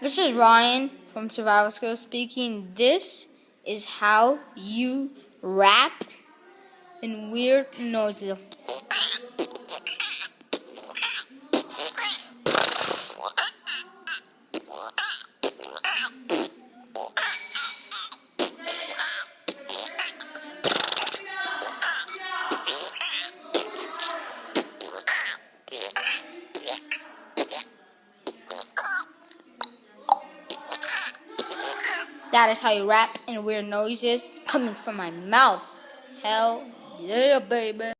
This is Ryan from Survival Skills speaking. This is how you rap in weird noises. That is how you rap in weird noises coming from my mouth. Hell yeah, baby.